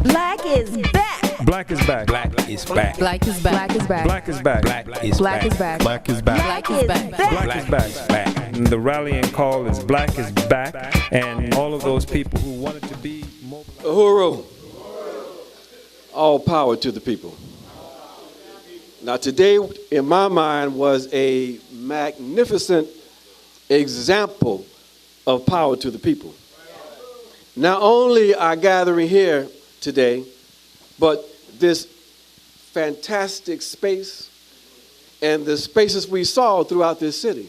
Black is back. Black is back. Black is back. Black is back. Black is back. Black is back. Black is Black is back. back. Black is back. Black is back. Black is back. And the rallying call is Black is back. And all of those people who wanted to be mobilized. Uhuru. All power to the people. Now today, in my mind, was a magnificent example of power to the people. Not only our gathering here today, but this fantastic space and the spaces we saw throughout this city.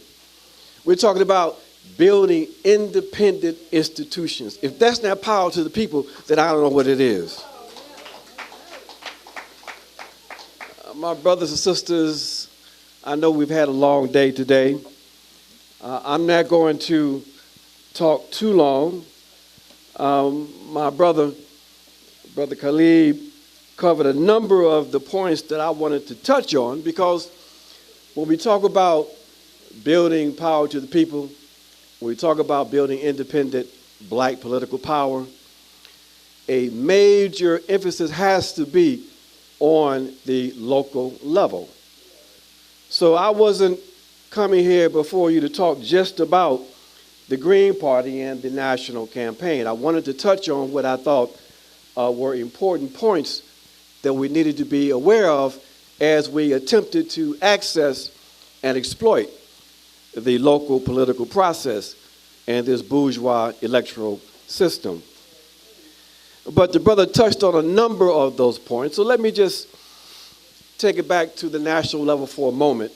We're talking about building independent institutions. If that's not power to the people, then I don't know what it is. My brothers and sisters, I know we've had a long day today. I'm not going to talk too long. My brother Khalid, covered a number of the points that I wanted to touch on, because when we talk about building power to the people, when we talk about building independent black political power, a major emphasis has to be on the local level. So I wasn't coming here before you to talk just about the Green Party and the national campaign. I wanted to touch on what I thought were important points that we needed to be aware of as we attempted to access and exploit the local political process and this bourgeois electoral system. But the brother touched on a number of those points, so let me just take it back to the national level for a moment.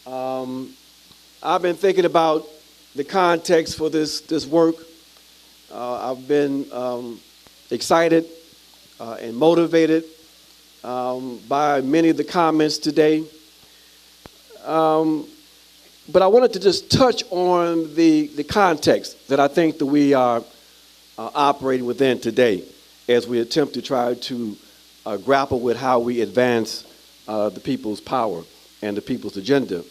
I've been thinking about the context for this work. I've been excited and motivated by many of the comments today. But I wanted to just touch on the context that I think that we are operating within today as we attempt to try to grapple with how we advance the people's power and the people's agenda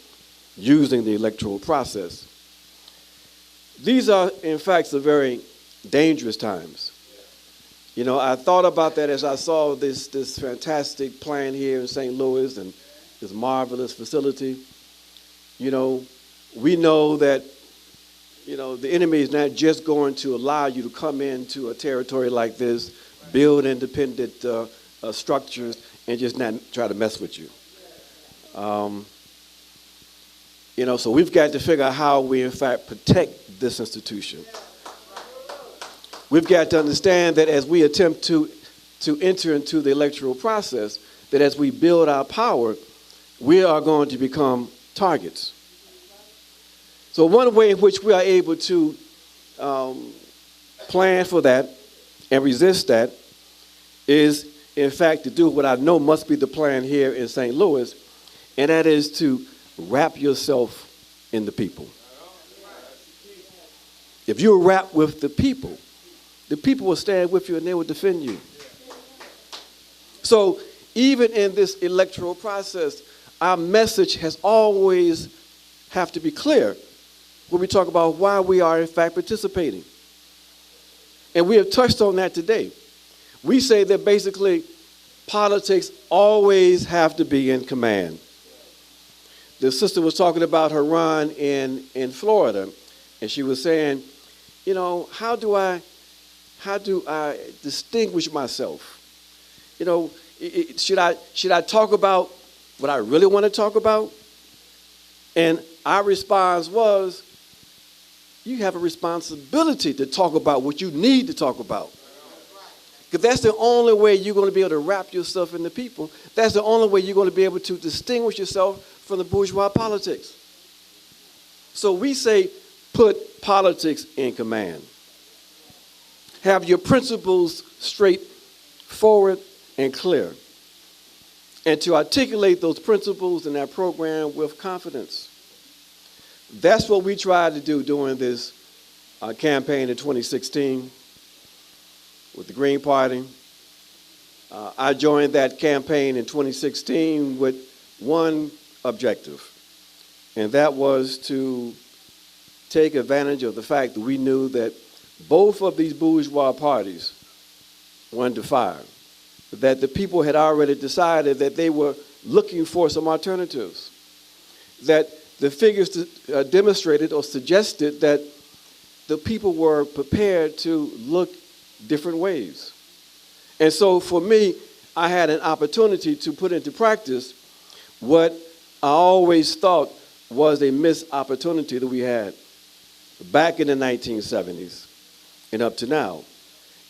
using the electoral process. These are, in fact, some very dangerous times. You know, I thought about that as I saw this fantastic plan here in St. Louis and this marvelous facility. You know, we know that, you know, the enemy is not just going to allow you to come into a territory like this, build independent structures, and just not try to mess with you. You know, so we've got to figure out how we, in fact, protect this institution. We've got to understand that as we attempt to enter into the electoral process, that as we build our power, we are going to become targets. So one way in which we are able to plan for that and resist that is, in fact, to do what I know must be the plan here in St. Louis, and that is to wrap yourself in the people. If you're wrapped with the people will stand with you and they will defend you. So even in this electoral process, our message has always have to be clear when we talk about why we are in fact participating. And we have touched on that today. We say that basically politics always have to be in command. The sister was talking about her run in Florida, and she was saying, you know, how do I distinguish myself? You know, should I talk about what I really want to talk about? And our response was, you have a responsibility to talk about what you need to talk about. Because that's the only way you're going to be able to wrap yourself in the people. That's the only way you're going to be able to distinguish yourself from the bourgeois politics. So we say, put politics in command. Have your principles straight forward and clear. And to articulate those principles in that program with confidence. That's what we tried to do during this campaign in 2016 with the Green Party. I joined that campaign in 2016 with one objective, and that was to take advantage of the fact that we knew that both of these bourgeois parties under fire, that the people had already decided that they were looking for some alternatives, that the figures demonstrated or suggested that the people were prepared to look different ways. And so for me, I had an opportunity to put into practice what I always thought was a missed opportunity that we had back in the 1970s and up to now.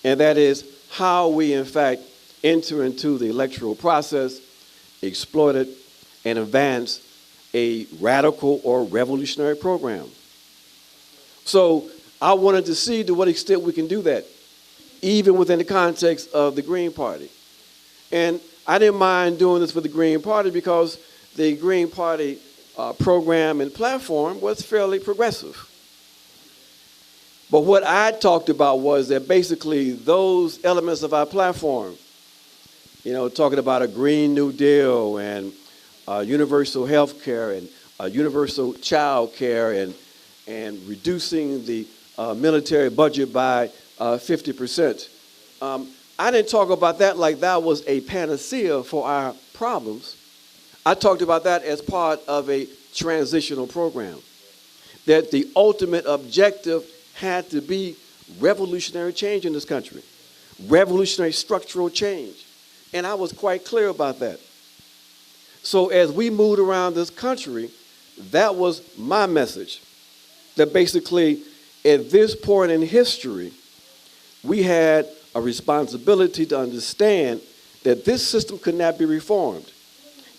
And that is how we, in fact, enter into the electoral process, exploit it, and advance a radical or revolutionary program. So I wanted to see to what extent we can do that, even within the context of the Green Party. And I didn't mind doing this for the Green Party because the Green Party program and platform was fairly progressive. But what I talked about was that basically those elements of our platform, talking about a Green New Deal and universal health care and universal child care and reducing the military budget by 50%. I didn't talk about that like that was a panacea for our problems. I talked about that as part of a transitional program, that the ultimate objective had to be revolutionary change in this country, revolutionary structural change. And I was quite clear about that. So as we moved around this country, that was my message, that basically at this point in history, we had a responsibility to understand that this system could not be reformed,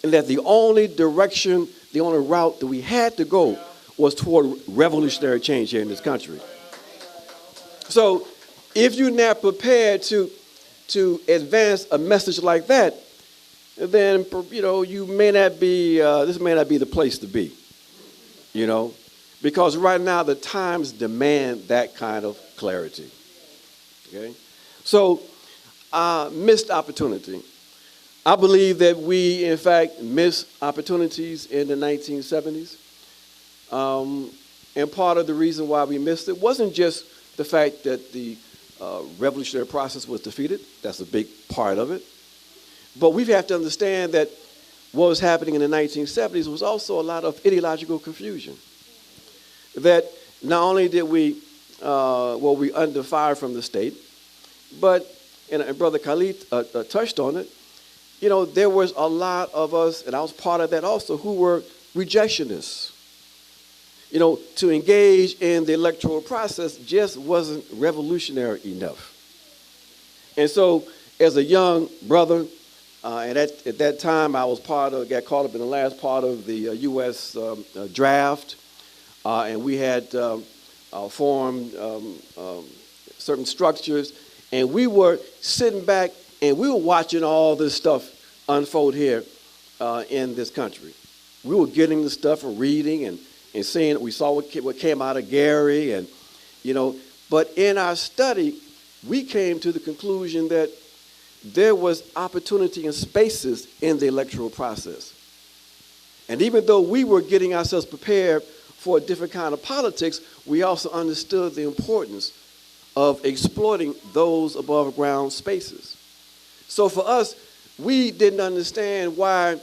and that the only direction, the only route that we had to go was toward revolutionary change here in this country. So if you're not prepared to advance a message like that, then you may not be, this may not be the place to be, because right now the times demand that kind of clarity. Okay? So, missed opportunity. I believe that we, in fact, missed opportunities in the 1970s. And part of the reason why we missed it wasn't just the fact that the revolutionary process was defeated. That's a big part of it. But we have to understand that what was happening in the 1970s was also a lot of ideological confusion. That not only did we under fire from the state, but, and Brother Khalid touched on it, there was a lot of us, and I was part of that also, who were rejectionists. To engage in the electoral process just wasn't revolutionary enough. And so as a young brother, and at that time I was got caught up in the last part of the U.S. Draft, and we had formed certain structures, and we were sitting back and we were watching all this stuff unfold here in this country. We were getting the stuff and reading and seeing, we saw what came out of Gary, and but in our study, we came to the conclusion that there was opportunity and spaces in the electoral process. And even though we were getting ourselves prepared for a different kind of politics, we also understood the importance of exploiting those above ground spaces. So for us, we didn't understand why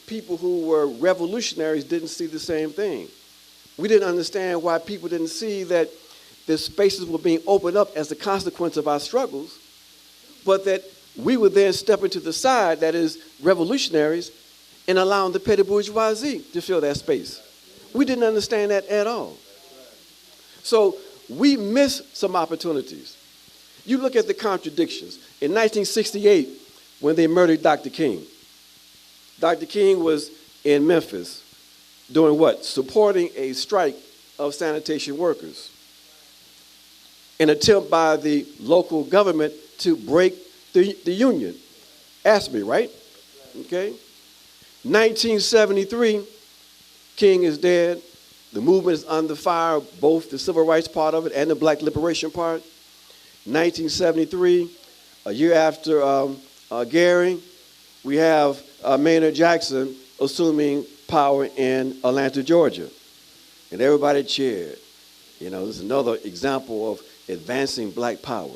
people who were revolutionaries didn't see the same thing. We didn't understand why people didn't see that the spaces were being opened up as a consequence of our struggles, but that we would then step into the side, that is revolutionaries, and allowing the petty bourgeoisie to fill that space. We didn't understand that at all. So we missed some opportunities. You look at the contradictions. In 1968, when they murdered Dr. King, Dr. King was in Memphis doing what? Supporting a strike of sanitation workers. An attempt by the local government to break the union. ASME, right? Okay. 1973, King is dead. The movement is under fire, both the civil rights part of it and the black liberation part. 1973, a year after Gary, we have Maynard Jackson assuming power in Atlanta, Georgia. And everybody cheered. This is another example of advancing black power.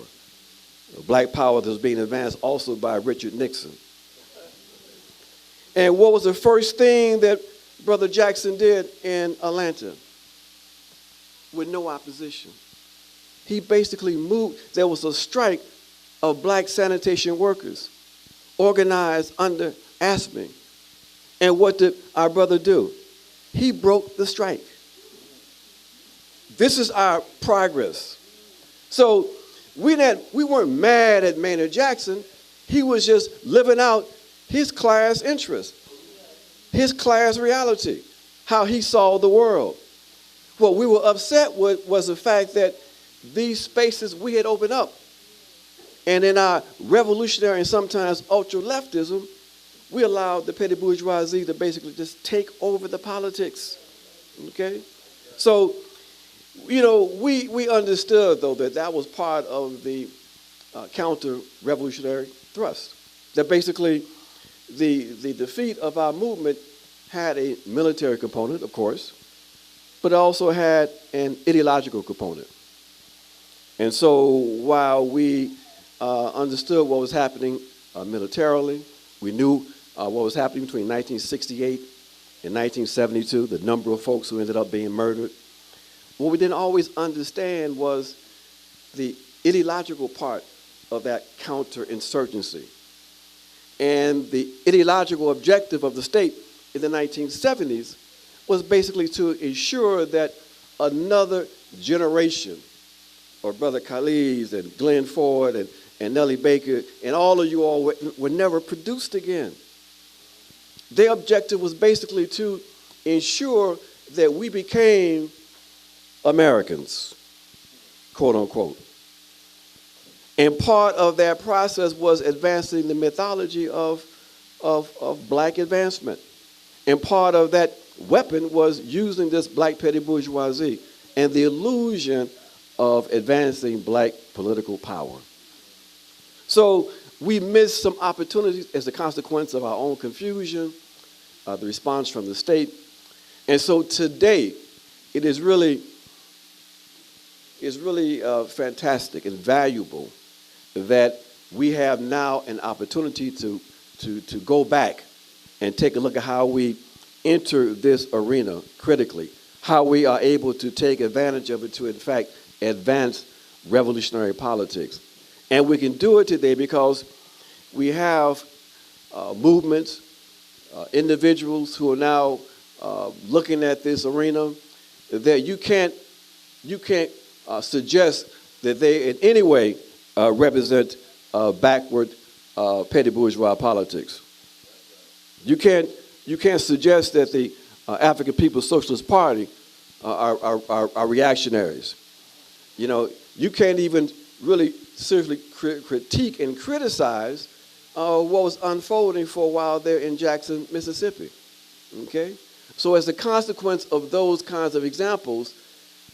Black power that was being advanced also by Richard Nixon. And what was the first thing that Brother Jackson did in Atlanta? With no opposition. He basically moved. There was a strike of black sanitation workers organized under ASME. And what did our brother do? He broke the strike. This is our progress. So we weren't mad at Maynard Jackson. He was just living out his class interest, his class reality, how he saw the world. What we were upset with was the fact that these spaces we had opened up, and in our revolutionary and sometimes ultra-leftism, we allowed the petty bourgeoisie to basically just take over the politics, okay? So, you know, we understood, though, that was part of the counter-revolutionary thrust, that basically the defeat of our movement had a military component, of course, but it also had an ideological component. And so while we understood what was happening militarily, we knew what was happening between 1968 and 1972, the number of folks who ended up being murdered. What we didn't always understand was the ideological part of that counterinsurgency. And the ideological objective of the state in the 1970s was basically to ensure that another generation, or Brother Khalid and Glenn Ford and Nellie Baker and all of you all were never produced again. Their objective was basically to ensure that we became Americans, quote unquote. And part of that process was advancing the mythology of black advancement. And part of that weapon was using this black petty bourgeoisie and the illusion of advancing black political power. So we missed some opportunities as a consequence of our own confusion, the response from the state. And so today, it is really fantastic and valuable that we have now an opportunity to go back and take a look at how we enter this arena critically, how we are able to take advantage of it to, in fact, advance revolutionary politics. And we can do it today because we have movements, individuals who are now looking at this arena that you can't suggest that they in any way represent backward petty bourgeois politics. You can't suggest that the African People's Socialist Party are reactionaries. You know, you can't even really seriously critique and criticize what was unfolding for a while there in Jackson, Mississippi. Okay? So as a consequence of those kinds of examples,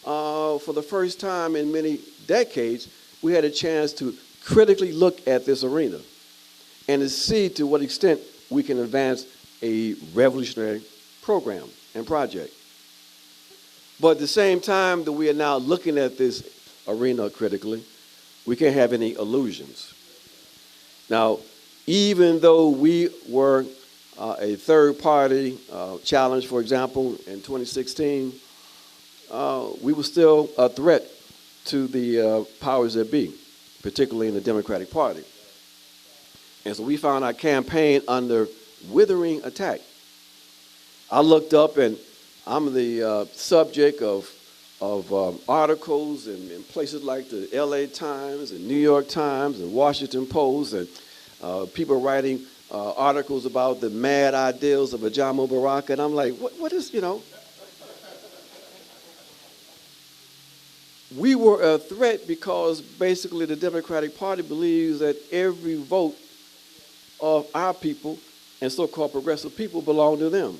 for the first time in many decades, we had a chance to critically look at this arena and to see to what extent we can advance a revolutionary program and project. But at the same time that we are now looking at this arena critically, we can't have any illusions. Now, even though we were a third-party challenge, for example, in 2016, we were still a threat to the powers that be, particularly in the Democratic Party. And so we found our campaign under withering attack. I looked up, and I'm the subject of articles in places like the LA Times and New York Times and Washington Post, and people writing articles about the mad ideals of Ajamu Baraka, and I'm like, what is, you know? We were a threat because basically the Democratic Party believes that every vote of our people and so-called progressive people belong to them.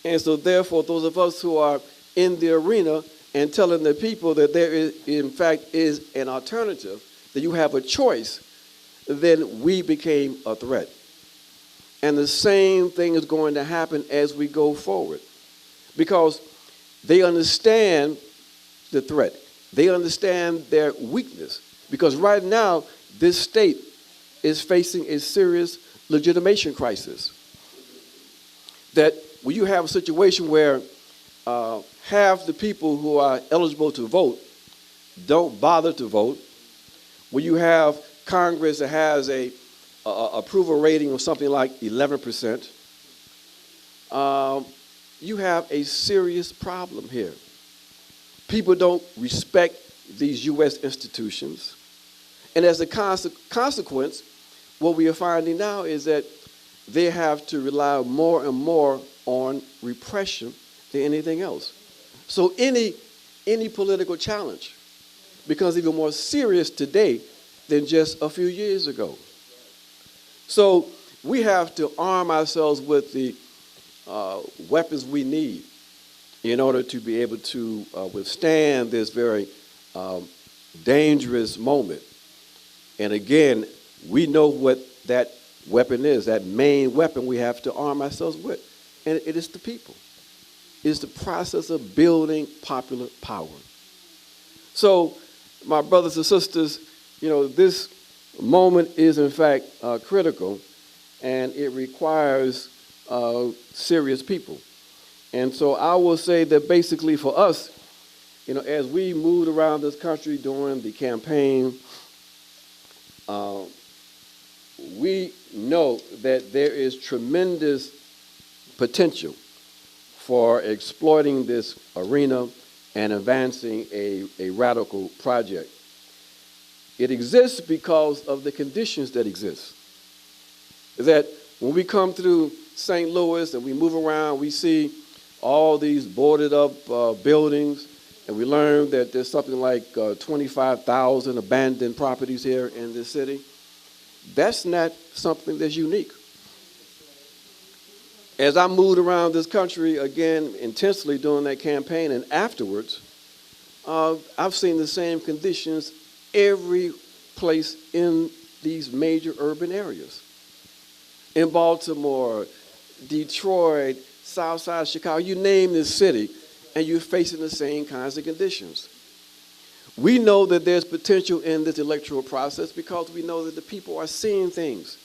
And so therefore, those of us who are in the arena and telling the people that there is, in fact, is an alternative, that you have a choice, then we became a threat. And the same thing is going to happen as we go forward, because they understand the threat. They understand their weakness. Because right now, this state is facing a serious legitimation crisis. That when you have a situation where half the people who are eligible to vote don't bother to vote, when you have Congress that has a approval rating of something like 11%, you have a serious problem here. People don't respect these U.S. institutions. And as a consequence, what we are finding now is that they have to rely more and more on repression than anything else. So any political challenge becomes even more serious today than just a few years ago. So we have to arm ourselves with the weapons we need in order to be able to withstand this very dangerous moment. And again, we know what that weapon is, that main weapon we have to arm ourselves with. And it is the people. It is the process of building popular power. So, my brothers and sisters, this moment is in fact critical, and it requires serious people. And so I will say that basically for us, as we moved around this country during the campaign, we know that there is tremendous potential for exploiting this arena and advancing a radical project. It exists because of the conditions that exist. That when we come through St. Louis and we move around, we see all these boarded up buildings, and we learn that there's something like 25,000 abandoned properties here in this city. That's not something that's unique. As I moved around this country, again, intensely during that campaign and afterwards, I've seen the same conditions every place in these major urban areas. In Baltimore, Detroit, Southside Chicago, you name this city, and you're facing the same kinds of conditions. We know that there's potential in this electoral process because we know that the people are seeing things.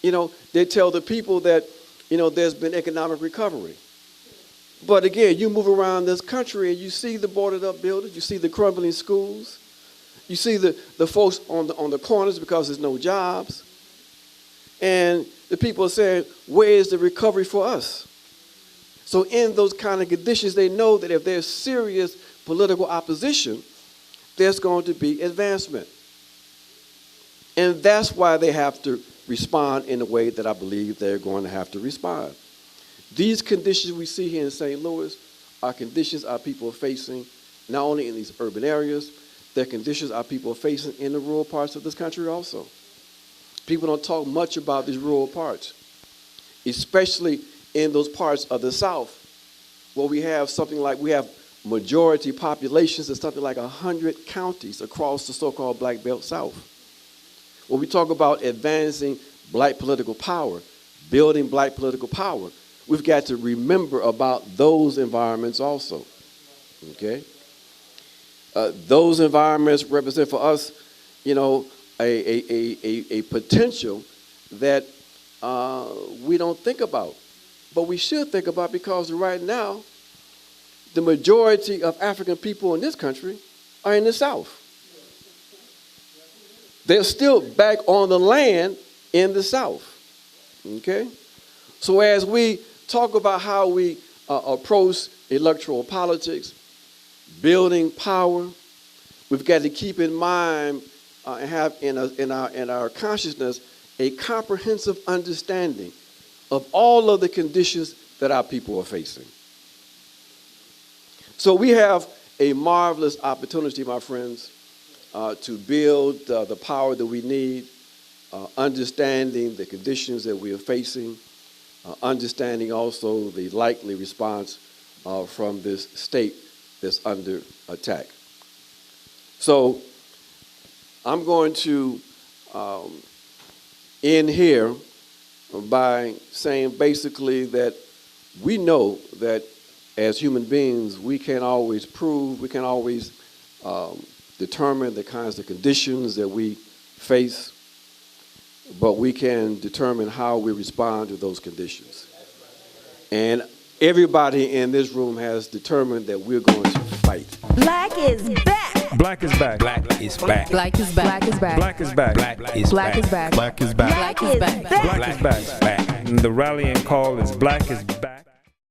They tell the people that, there's been economic recovery. But again, you move around this country and you see the boarded up buildings, you see the crumbling schools, you see the folks on the corners because there's no jobs. And the people are saying, where is the recovery for us? So in those kind of conditions, they know that if there's serious political opposition, there's going to be advancement. And that's why they have to respond in the way that I believe they're going to have to respond. These conditions we see here in St. Louis are conditions our people are facing, not only in these urban areas, they're conditions our people are facing in the rural parts of this country also. People don't talk much about these rural parts, especially in those parts of the South, where we have majority populations in something like 100 counties across the so-called Black Belt South. When we talk about advancing black political power, building black political power, we've got to remember about those environments also, okay? Those environments represent for us, a potential that we don't think about. But we should think about because right now, the majority of African people in this country are in the South. They're still back on the land in the South, okay? So as we talk about how we approach electoral politics, building power, we've got to keep in mind and have in our consciousness a comprehensive understanding of all of the conditions that our people are facing. So we have a marvelous opportunity, my friends, to build the power that we need, understanding the conditions that we are facing, understanding also the likely response from this state that's under attack. So I'm going to end here by saying basically that we know that as human beings, we can't always prove, we can't always determine the kinds of conditions that we face, but we can determine how we respond to those conditions. And everybody in this room has determined that we're going to fight. Black is back. Black is back. Black is back. Black is back. Black is back. Black is back. Black is Black is back. back. Black is back. Black is back. Black is back. Back. And the rallying call is black is back.